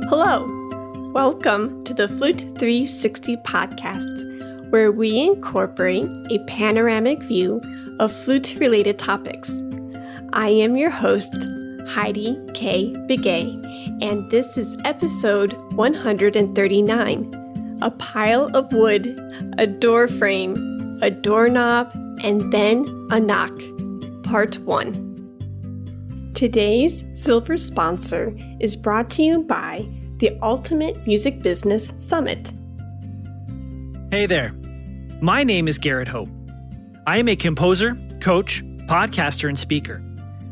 Hello, welcome to the Flute 360 podcast, where we incorporate a panoramic view of flute-related topics. I am your host, Heidi K. Begay, and this is episode 139, A Pile of Wood, a Doorframe, a Doorknob, and then a Knock, Part 1. Today's silver sponsor is brought to you by the Ultimate Music Business Summit. Hey there. My name is Garrett Hope. I am a composer, coach, podcaster, and speaker.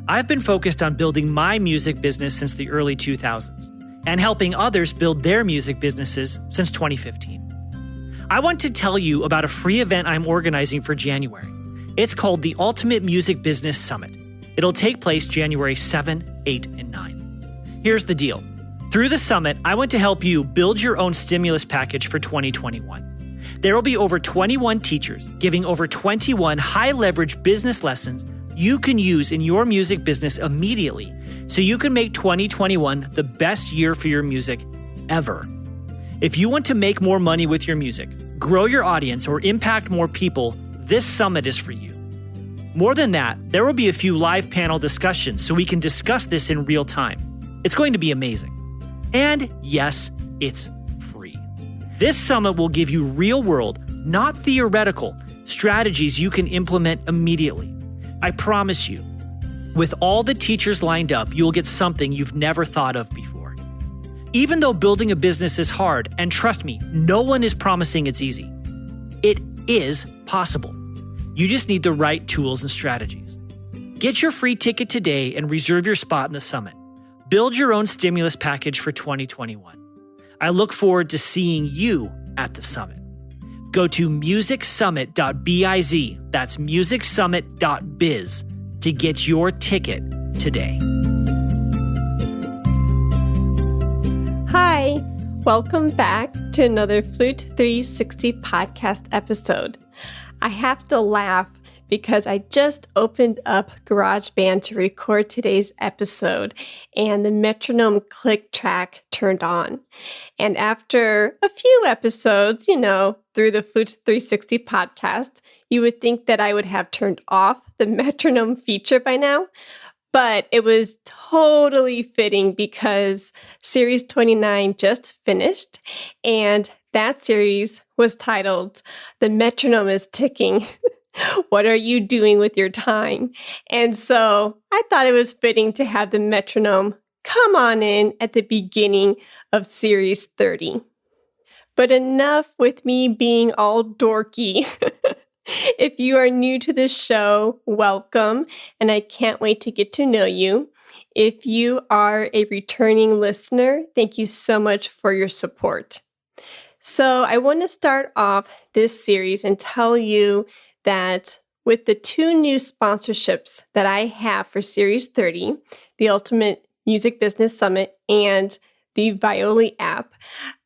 I've been focused on building my music business since the early 2000s and helping others build their music businesses since 2015. I want to tell you about a free event I'm organizing for January. It's called the Ultimate Music Business Summit. It'll take place January 7, 8, and 9. Here's the deal. Through the summit, I want to help you build your own stimulus package for 2021. There will be over 21 teachers giving over 21 high-leverage business lessons you can use in your music business immediately so you can make 2021 the best year for your music ever. If you want to make more money with your music, grow your audience, or impact more people, this summit is for you. More than that, there will be a few live panel discussions so we can discuss this in real time. It's going to be amazing. And yes, it's free. This summit will give you real-world, not theoretical, strategies you can implement immediately. I promise you, with all the teachers lined up, you'll get something you've never thought of before. Even though building a business is hard, and trust me, no one is promising it's easy, it is possible. You just need the right tools and strategies. Get your free ticket today and reserve your spot in the summit. Build your own stimulus package for 2021. I look forward to seeing you at the summit. Go to musicsummit.biz, that's musicsummit.biz, to get your ticket today. Hi, welcome back to another Flute 360 podcast episode. I have to laugh because I just opened up GarageBand to record today's episode and the metronome click track turned on. And after a few episodes, through the Flute 360 podcast, you would think that I would have turned off the metronome feature by now. But it was totally fitting because Series 29 just finished, and that series was titled, The Metronome is Ticking. What are you doing with your time? And so I thought it was fitting to have the metronome come on in at the beginning of Series 30. But enough with me being all dorky. If you are new to this show, welcome, and I can't wait to get to know you. If you are a returning listener, thank you so much for your support. So I want to start off this series and tell you that with the two new sponsorships that I have for Series 30, the Ultimate Music Business Summit and the Violi app,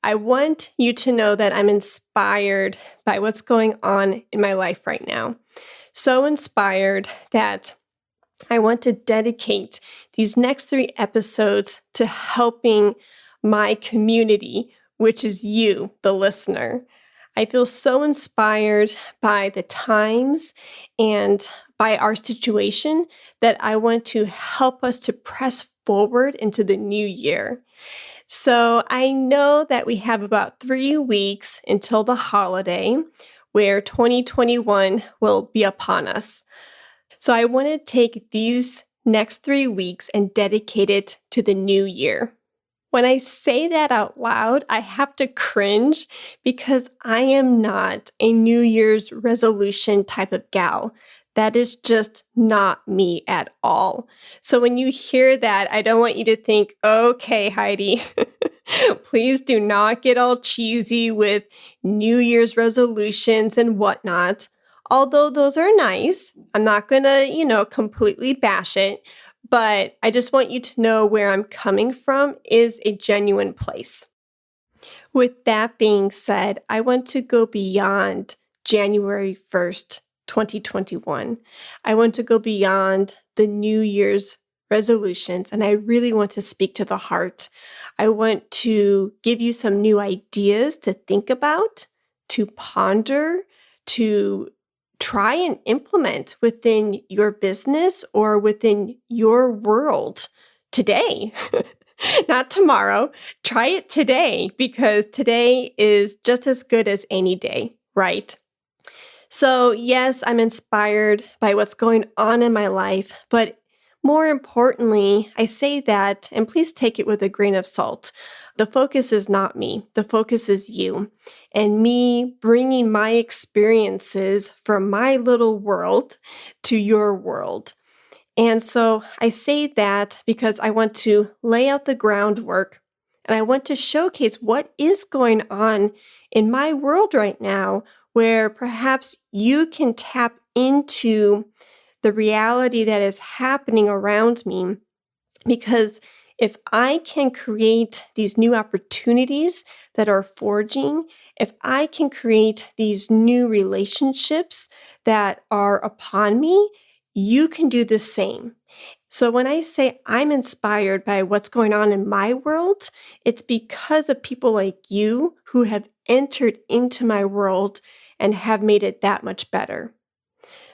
I want you to know that I'm inspired by what's going on in my life right now. So inspired that I want to dedicate these next 3 episodes to helping my community, which is you, the listener. I feel so inspired by the times and by our situation that I want to help us to press forward into the new year. So I know that we have about 3 weeks until the holiday where 2021 will be upon us. So I want to take these next 3 weeks and dedicate it to the new year. When I say that out loud, I have to cringe because I am not a New Year's resolution type of gal. That is just not me at all. So when you hear that, I don't want you to think, okay, Heidi, please do not get all cheesy with New Year's resolutions and whatnot. Although those are nice, I'm not going to, completely bash it. But I just want you to know where I'm coming from is a genuine place. With that being said, I want to go beyond January 1st, 2021. I want to go beyond the New Year's resolutions, and I really want to speak to the heart. I want to give you some new ideas to think about, to ponder, to try and implement within your business or within your world today. Not tomorrow. Try it today, because today is just as good as any day, right? So, yes, I'm inspired by what's going on in my life, but more importantly, I say that, and please take it with a grain of salt. The focus is not me. The focus is you and me bringing my experiences from my little world to your world. And so I say that because I want to lay out the groundwork and I want to showcase what is going on in my world right now, where perhaps you can tap into the reality that is happening around me. Because if I can create these new opportunities that are forging, if I can create these new relationships that are upon me, you can do the same. So when I say I'm inspired by what's going on in my world, it's because of people like you who have entered into my world and have made it that much better.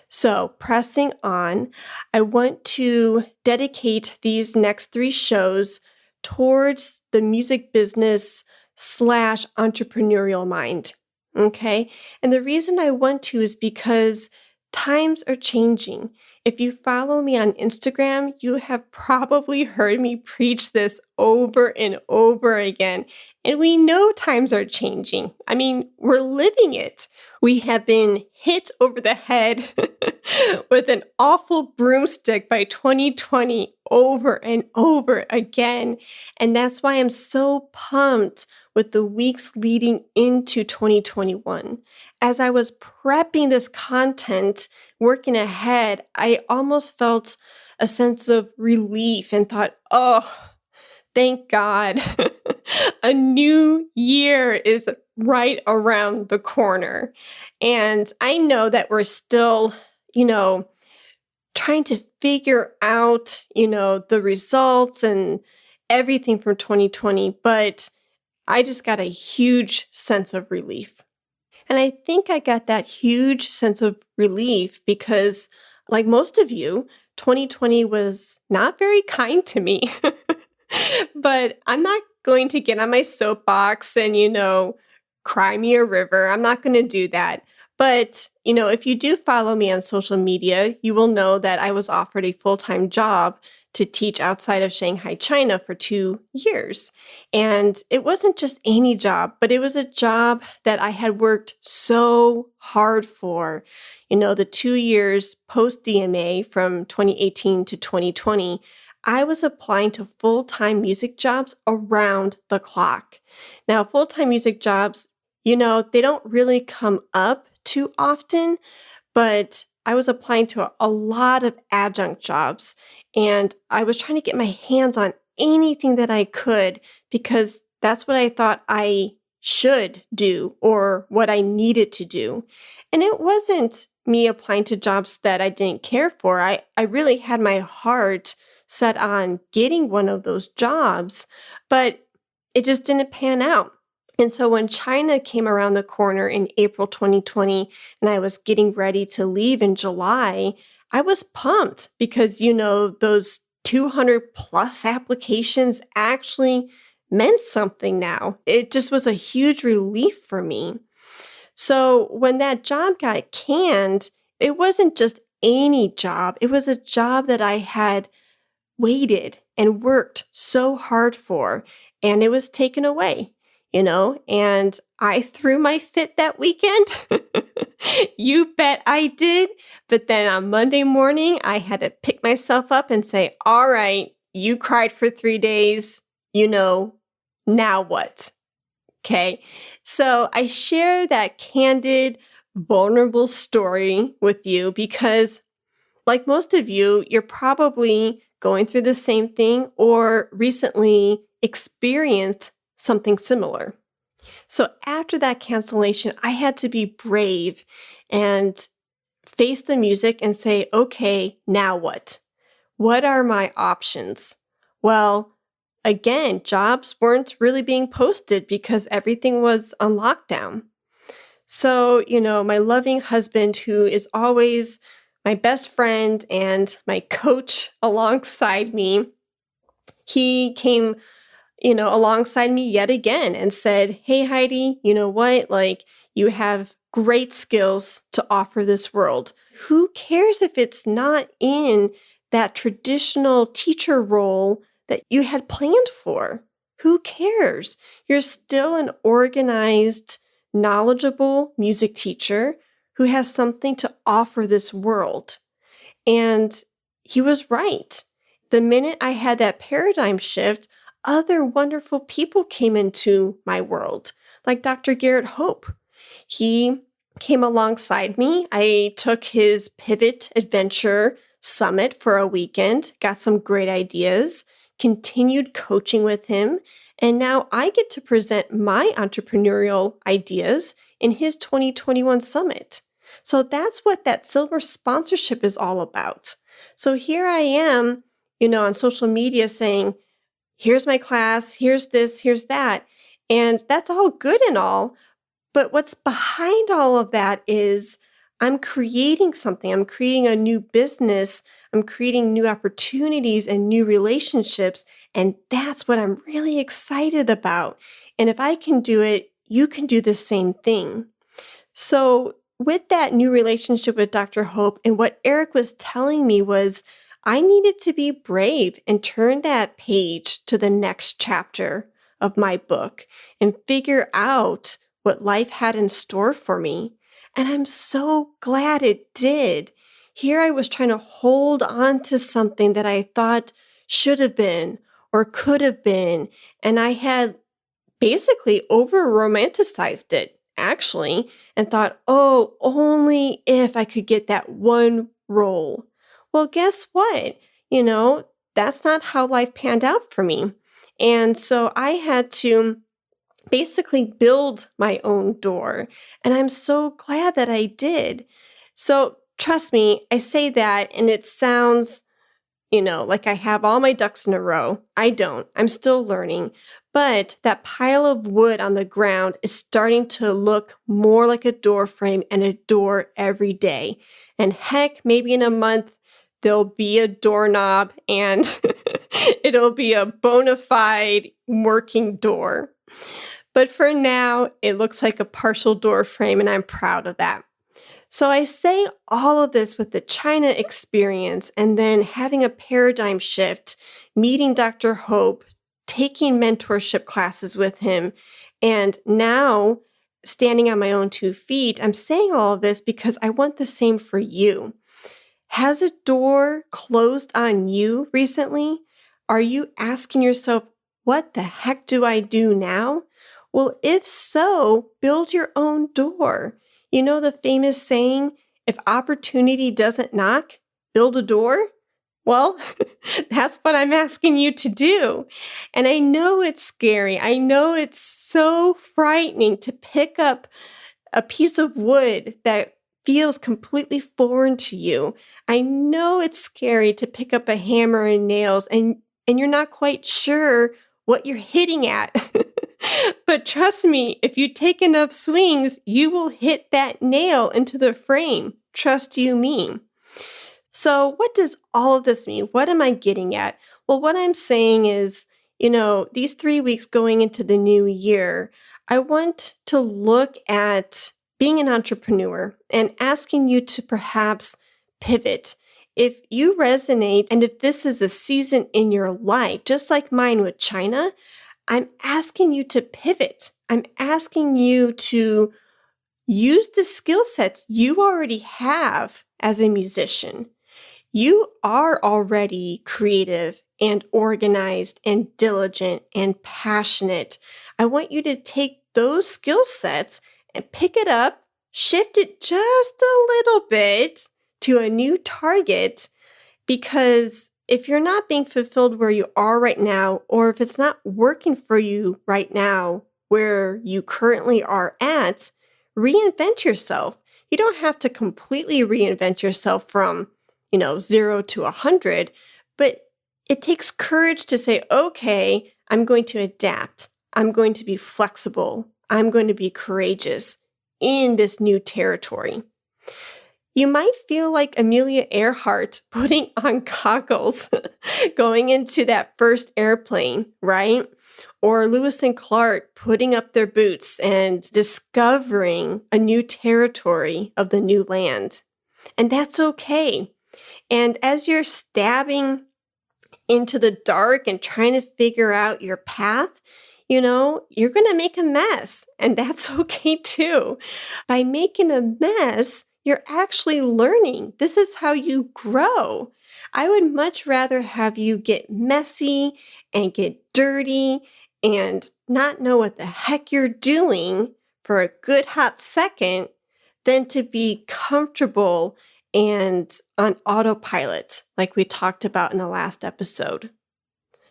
So pressing on, I want to dedicate these next 3 shows towards the music business / entrepreneurial mind. Okay. And the reason I want to is because times are changing. If you follow me on Instagram, you have probably heard me preach this over and over again. And we know times are changing. I mean, we're living it. We have been hit over the head with an awful broomstick by 2020 over and over again. And that's why I'm so pumped with the weeks leading into 2021. As I was prepping this content, working ahead, I almost felt a sense of relief and thought, oh, thank God. A new year is right around the corner. And I know that we're still, trying to figure out, the results and everything from 2020, but I just got a huge sense of relief. And I think I got that huge sense of relief because, like most of you, 2020 was not very kind to me. But I'm not going to get on my soapbox and, cry me a river. I'm not going to do that. But, if you do follow me on social media, you will know that I was offered a full-time job to teach outside of Shanghai, China for 2 years. And it wasn't just any job, but it was a job that I had worked so hard for. The 2 years post DMA from 2018 to 2020, I was applying to full-time music jobs around the clock. Now, full-time music jobs, they don't really come up too often, but I was applying to a lot of adjunct jobs, and I was trying to get my hands on anything that I could because that's what I thought I should do or what I needed to do. And it wasn't me applying to jobs that I didn't care for. I really had my heart set on getting one of those jobs, but it just didn't pan out. And so when China came around the corner in April 2020 and I was getting ready to leave in July, I was pumped because, those 200 plus applications actually meant something now. It just was a huge relief for me. So when that job got canned, it wasn't just any job. It was a job that I had waited and worked so hard for, and it was taken away. And I threw my fit that weekend. You bet I did. But then on Monday morning, I had to pick myself up and say, all right, you cried for 3 days, now what? Okay. So I share that candid, vulnerable story with you because, like most of you, you're probably going through the same thing or recently experienced something similar. So after that cancellation, I had to be brave and face the music and say, okay, now what? what are my options? Well, again, jobs weren't really being posted because everything was on lockdown. So, my loving husband, who is always my best friend and my coach alongside me, he came, alongside me yet again and said, "Hey, Heidi, you know what? Like, you have great skills to offer this world. Who cares if it's not in that traditional teacher role that you had planned for? Who cares? You're still an organized, knowledgeable music teacher who has something to offer this world." And he was right. The minute I had that paradigm shift, other wonderful people came into my world, like Dr. Garrett Hope. He came alongside me. I took his Pivot Adventure Summit for a weekend, got some great ideas, continued coaching with him, and now I get to present my entrepreneurial ideas in his 2021 summit. So that's what that silver sponsorship is all about. So here I am, on social media saying, here's my class, here's this, here's that. And that's all good and all. But what's behind all of that is I'm creating something. I'm creating a new business. I'm creating new opportunities and new relationships. And that's what I'm really excited about. And if I can do it, you can do the same thing. So with that new relationship with Dr. Hope, and what Eric was telling me was I needed to be brave and turn that page to the next chapter of my book and figure out what life had in store for me. And I'm so glad it did. Here I was trying to hold on to something that I thought should have been or could have been. And I had basically over romanticized it, actually, and thought, oh, only if I could get that one role. Well, guess what? That's not how life panned out for me. And so I had to basically build my own door. And I'm so glad that I did. So trust me, I say that and it sounds, like I have all my ducks in a row. I don't. I'm still learning. But that pile of wood on the ground is starting to look more like a door frame and a door every day. And heck, maybe in a month, there'll be a doorknob and it'll be a bona fide working door. But for now, it looks like a partial door frame, and I'm proud of that. So I say all of this with the China experience and then having a paradigm shift, meeting Dr. Hope, taking mentorship classes with him, and now standing on my own 2 feet. I'm saying all of this because I want the same for you. Has a door closed on you recently? Are you asking yourself, what the heck do I do now? Well, if so, build your own door. You know the famous saying, if opportunity doesn't knock, build a door? Well, that's what I'm asking you to do. And I know it's scary. I know it's so frightening to pick up a piece of wood that feels completely foreign to you. I know it's scary to pick up a hammer and nails and you're not quite sure what you're hitting at. But trust me, if you take enough swings, you will hit that nail into the frame. Trust you me. So what does all of this mean? What am I getting at? Well, what I'm saying is, these 3 weeks going into the new year, I want to look at being an entrepreneur and asking you to perhaps pivot. If you resonate and if this is a season in your life, just like mine with China, I'm asking you to pivot. I'm asking you to use the skill sets you already have as a musician. You are already creative and organized and diligent and passionate. I want you to take those skill sets and pick it up, shift it just a little bit to a new target, because if you're not being fulfilled where you are right now, or if it's not working for you right now where you currently are at, reinvent yourself. You don't have to completely reinvent yourself from, 0 to 100, But it takes courage to say, okay, I'm going to adapt. I'm going to be flexible. I'm going to be courageous in this new territory. You might feel like Amelia Earhart putting on goggles going into that first airplane, right? Or Lewis and Clark putting up their boots and discovering a new territory of the new land. And that's okay. And as you're stabbing into the dark and trying to figure out your path, you're going to make a mess. And that's okay too. By making a mess, you're actually learning. This is how you grow. I would much rather have you get messy and get dirty and not know what the heck you're doing for a good hot second than to be comfortable and on autopilot, like we talked about in the last episode.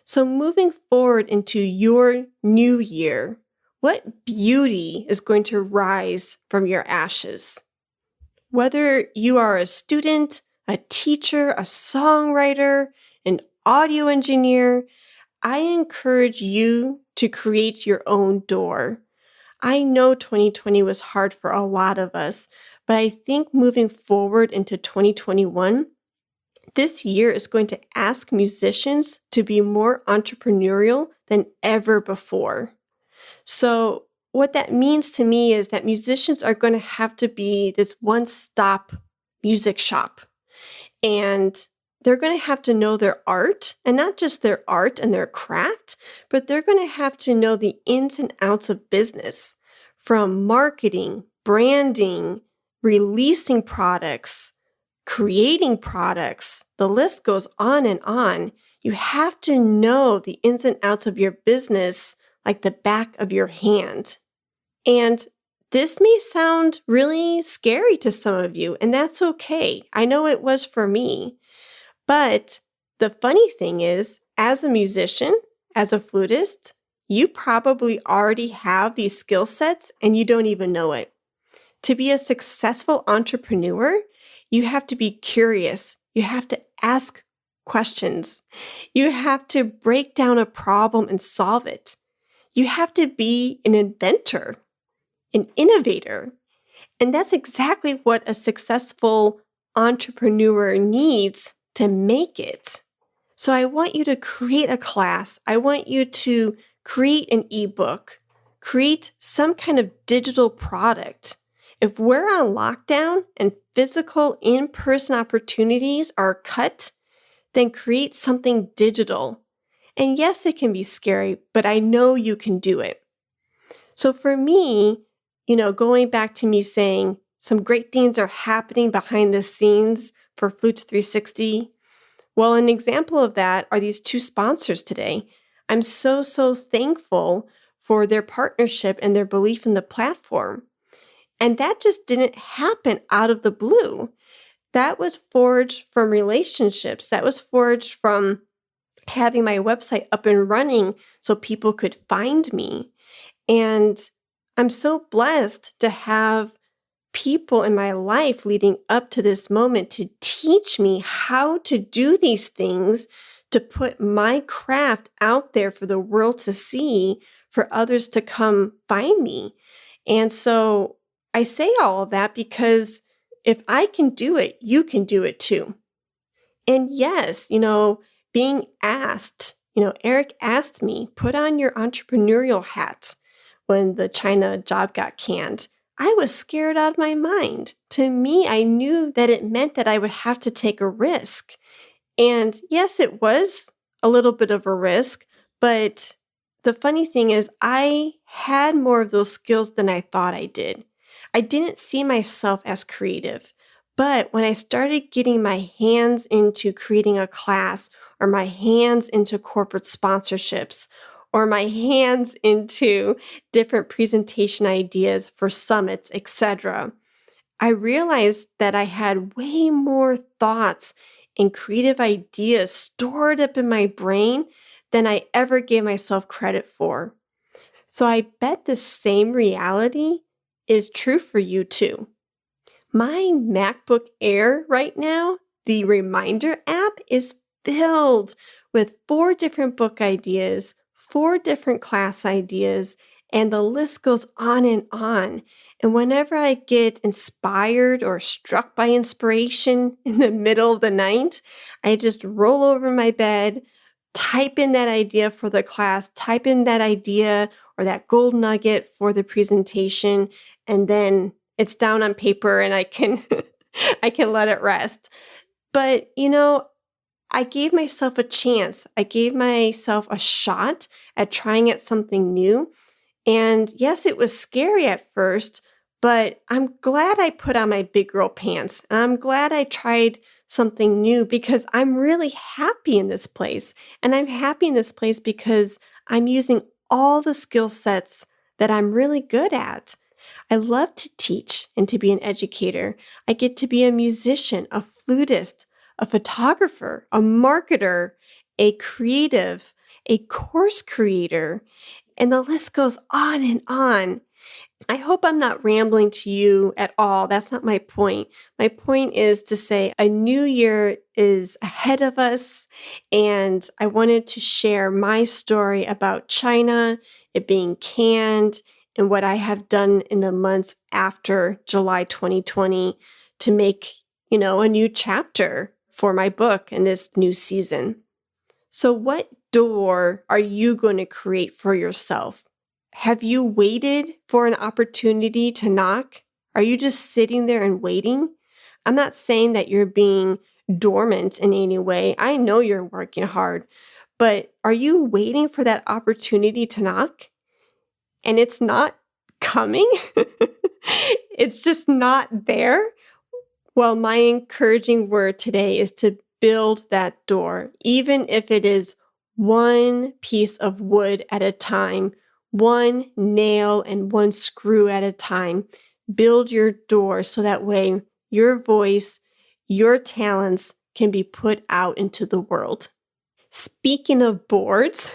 So moving forward into your new year, what beauty is going to rise from your ashes? Whether you are a student, a teacher, a songwriter, an audio engineer, I encourage you to create your own door. I know 2020 was hard for a lot of us, but I think moving forward into 2021, this year is going to ask musicians to be more entrepreneurial than ever before. So what that means to me is that musicians are going to have to be this one-stop music shop. And they're going to have to know their art, and not just their art and their craft, but they're going to have to know the ins and outs of business, from marketing, branding, releasing products, creating products. The list goes on and on. You have to know the ins and outs of your business like the back of your hand. And this may sound really scary to some of you, and that's okay. I know it was for me. But the funny thing is, as a musician, as a flutist, you probably already have these skill sets and you don't even know it. To be a successful entrepreneur, you have to be curious. You have to ask questions. You have to break down a problem and solve it. You have to be an inventor, an innovator. And that's exactly what a successful entrepreneur needs to make it. So I want you to create a class. I want you to create an ebook, create some kind of digital product. If we're on lockdown and physical in-person opportunities are cut, then create something digital. And yes, it can be scary, but I know you can do it. So for me, going back to me saying some great things are happening behind the scenes for Flute 360. Well, an example of that are these two sponsors today. I'm so thankful for their partnership and their belief in the platform. And that just didn't happen out of the blue. That was forged from relationships. That was forged from having my website up and running so people could find me. And I'm so blessed to have people in my life leading up to this moment to teach me how to do these things, to put my craft out there for the world to see, for others to come find me. And so I say all of that because if I can do it, you can do it too. And yes, being asked, Eric asked me, put on your entrepreneurial hat when the China job got canned. I was scared out of my mind. To me, I knew that it meant that I would have to take a risk. And yes, it was a little bit of a risk, but the funny thing is I had more of those skills than I thought I did. I didn't see myself as creative. But when I started getting my hands into creating a class, or my hands into corporate sponsorships, or my hands into different presentation ideas for summits, etc., I realized that I had way more thoughts and creative ideas stored up in my brain than I ever gave myself credit for. So I bet the same reality is true for you too. My MacBook Air right now, the Reminder app, is filled with 4 different book ideas, 4 different class ideas, and the list goes on and on. And whenever I get inspired or struck by inspiration in the middle of the night, I just roll over my bed, type in that idea for the class, type in that idea or that gold nugget for the presentation, and then it's down on paper and I can I can let it rest. But, I gave myself a chance. I gave myself a shot at trying at something new. And yes, it was scary at first, but I'm glad I put on my big girl pants. And I'm glad I tried something new because I'm really happy in this place. And I'm happy in this place because I'm using all the skill sets that I'm really good at. I love to teach and to be an educator. I get to be a musician, a flutist, a photographer, a marketer, a creative, a course creator, and the list goes on and on. I hope I'm not rambling to you at all. That's not my point. My point is to say a new year is ahead of us, and I wanted to share my story about China, it being canned, and what I have done in the months after July 2020 to make, a new chapter for my book in this new season. So what door are you going to create for yourself? Have you waited for an opportunity to knock? Are you just sitting there and waiting? I'm not saying that you're being dormant in any way. I know you're working hard, but are you waiting for that opportunity to knock? And it's not coming? It's just not there? Well, my encouraging word today is to build that door, even if it is one piece of wood at a time, one nail and one screw at a time. Build your door so that way your voice, your talents can be put out into the world. Speaking of boards,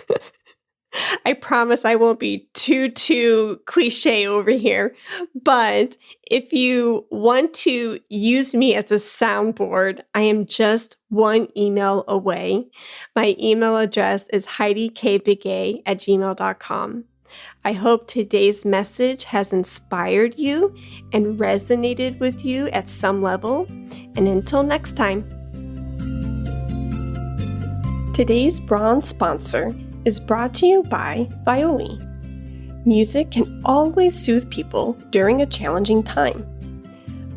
I promise I won't be too cliche over here, but if you want to use me as a soundboard, I am just one email away. My email address is heidikbigay@gmail.com. I hope today's message has inspired you and resonated with you at some level. And until next time. Today's bronze sponsor is brought to you by Violi. Music can always soothe people during a challenging time,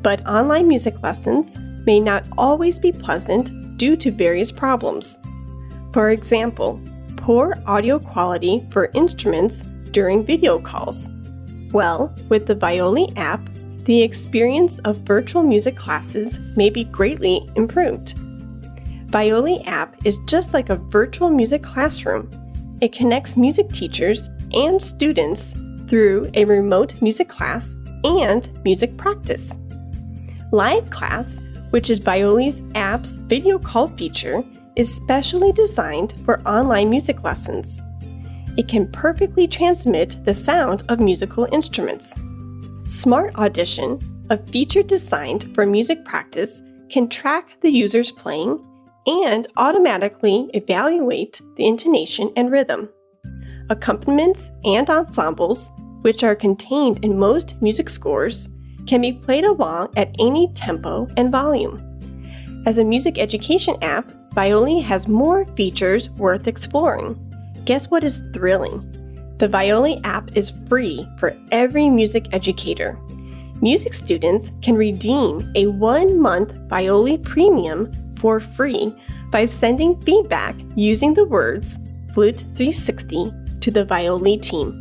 but online music lessons may not always be pleasant due to various problems. For example, poor audio quality for instruments during video calls. Well, with the Violi app, the experience of virtual music classes may be greatly improved. Violi app is just like a virtual music classroom. It connects music teachers and students through a remote music class and music practice. Live Class, which is Violi's app's video call feature, is specially designed for online music lessons. It can perfectly transmit the sound of musical instruments. Smart Audition, a feature designed for music practice, can track the user's playing and automatically evaluate the intonation and rhythm. Accompaniments and ensembles, which are contained in most music scores, can be played along at any tempo and volume. As a music education app, Violi has more features worth exploring. Guess what is thrilling? The Violi app is free for every music educator. Music students can redeem a 1-month Violi Premium for free by sending feedback using the words Flute 360 to the Violi team.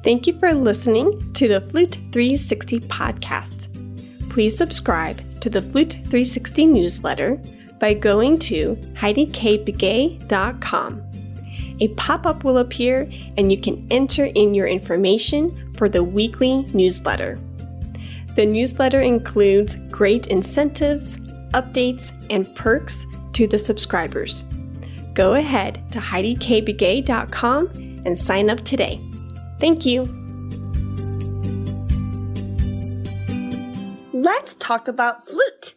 Thank you for listening to the Flute 360 podcast. Please subscribe to the Flute 360 newsletter by going to heidikbigay.com. A pop-up will appear and you can enter in your information for the weekly newsletter. The newsletter includes great incentives, updates, and perks to the subscribers. Go ahead to heidikbigay.com and sign up today. Thank you. Let's talk about flute.